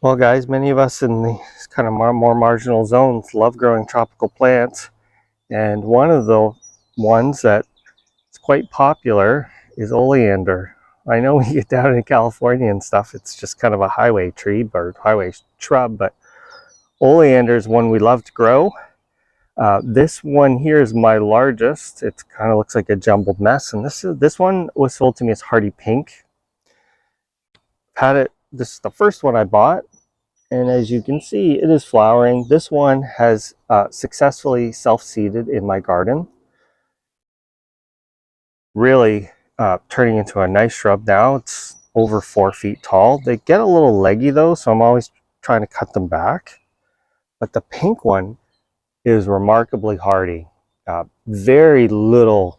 Well, guys, many of us in the kind of more marginal zones love growing tropical plants, and one of the ones that is quite popular is oleander. I know when you get down in California and stuff, it's just kind of a highway tree or highway shrub, but oleander is one we love to grow. This one here is my largest. It kind of looks like a jumbled mess, and this one was sold to me as hardy pink. Had it. This is the first one I bought. And as you can see, it is flowering. This one has successfully self-seeded in my garden. Really turning into a nice shrub now. It's over 4 feet tall. They get a little leggy though, so I'm always trying to cut them back. But the pink one is remarkably hardy. Very little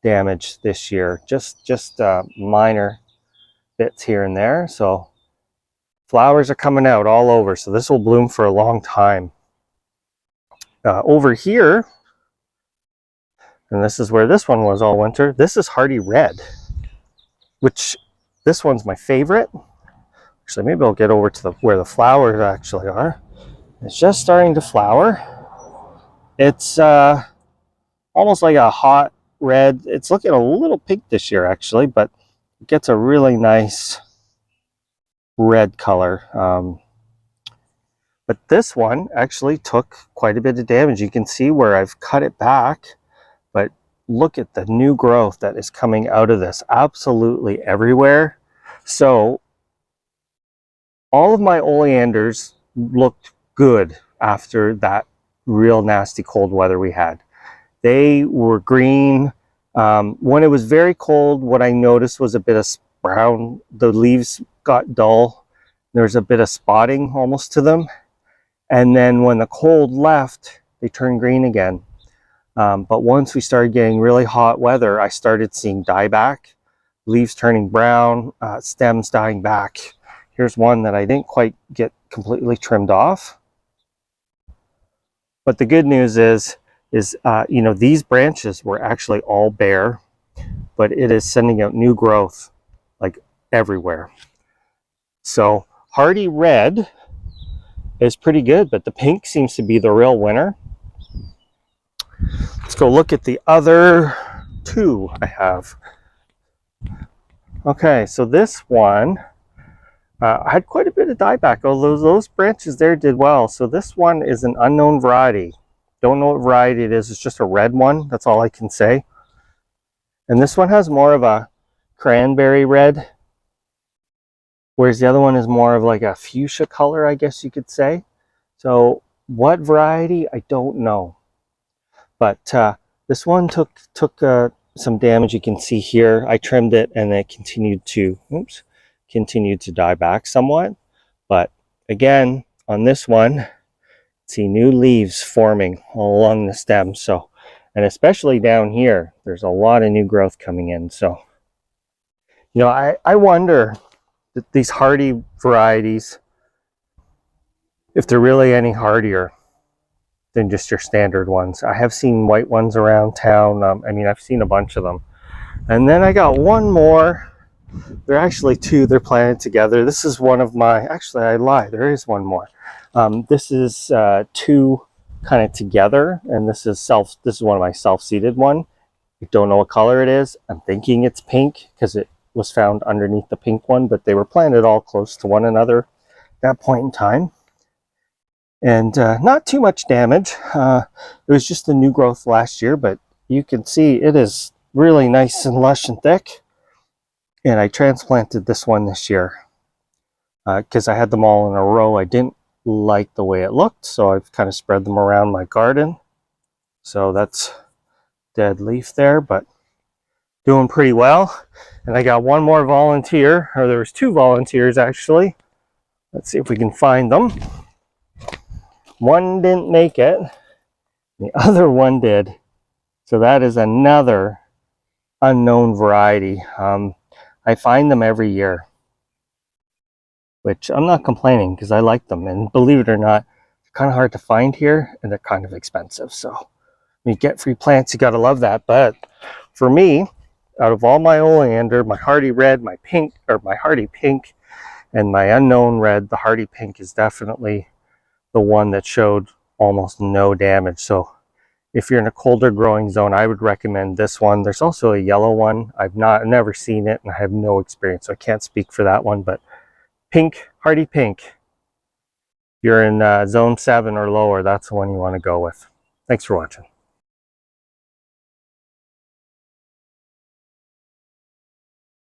damage this year, just minor bits here and there. So flowers are coming out all over, so this will bloom for a long time. Over here, and this is where this one was all winter, this is hardy red, which this one's my favorite. Actually, maybe I'll get over to where the flowers actually are. It's just starting to flower. It's almost like a hot red. It's looking a little pink this year actually, but it gets a really nice red color. But this one actually took quite a bit of damage. You can see where I've cut it back, but look at the new growth that is coming out of this absolutely everywhere. So all of my oleanders looked good after that real nasty cold weather we had. They were green. When it was very cold, what I noticed was a bit of brown. The leaves got dull. There's a bit of spotting almost to them. And then when the cold left, they turned green again. But once we started getting really hot weather, I started seeing dieback, leaves turning brown, stems dying back. Here's one that I didn't quite get completely trimmed off. But the good news is you know, these branches were actually all bare, but it is sending out new growth like everywhere. So hardy red is pretty good, but the pink seems to be the real winner. Let's go look at the other two I have. Okay, so this one I had quite a bit of dieback, although those branches there did well. So this one is an unknown variety. Don't know what variety it is. It's just a red one. That's all I can say. And this one has more of a cranberry red, whereas the other one is more of like a fuchsia color, I guess you could say. So what variety, I don't know. But this one took some damage. You can see here, I trimmed it and it continued to die back somewhat. But again, on this one, see new leaves forming all along the stem. So, and especially down here, there's a lot of new growth coming in. So, you know, I wonder that these hardy varieties, if they're really any hardier than just your standard ones. I have seen white ones around town. I mean, I've seen a bunch of them. And then I got one more. There are actually two. They're planted together. This is one of my, actually I lied, there is one more. This is two kind of together, and this is one of my self-seeded one. I don't know what color it is. I'm thinking it's pink because it was found underneath the pink one, but they were planted all close to one another at that point in time. And not too much damage. It was just a new growth last year, but you can see it is really nice and lush and thick. And I transplanted this one this year because I had them all in a row. I didn't like the way it looked, so I've kind of spread them around my garden. So that's dead leaf there, but doing pretty well. And I got one more volunteer, or there was two volunteers actually. Let's see if we can find them. One didn't make it, the other one did. So that is another unknown variety. I find them every year, which I'm not complaining because I like them. And believe it or not, they're kind of hard to find here and they're kind of expensive. So when you get free plants, you got to love that. But for me, out of all my oleander, my hardy red, my pink, or my hardy pink, And my unknown red, the hardy pink, is definitely the one that showed almost no damage. So if you're in a colder growing zone, I would recommend this one. There's also a yellow one. I've never seen it, and I have no experience, so I can't speak for that one. But pink, hardy pink, if you're in zone 7 or lower, that's the one you want to go with. Thanks for watching.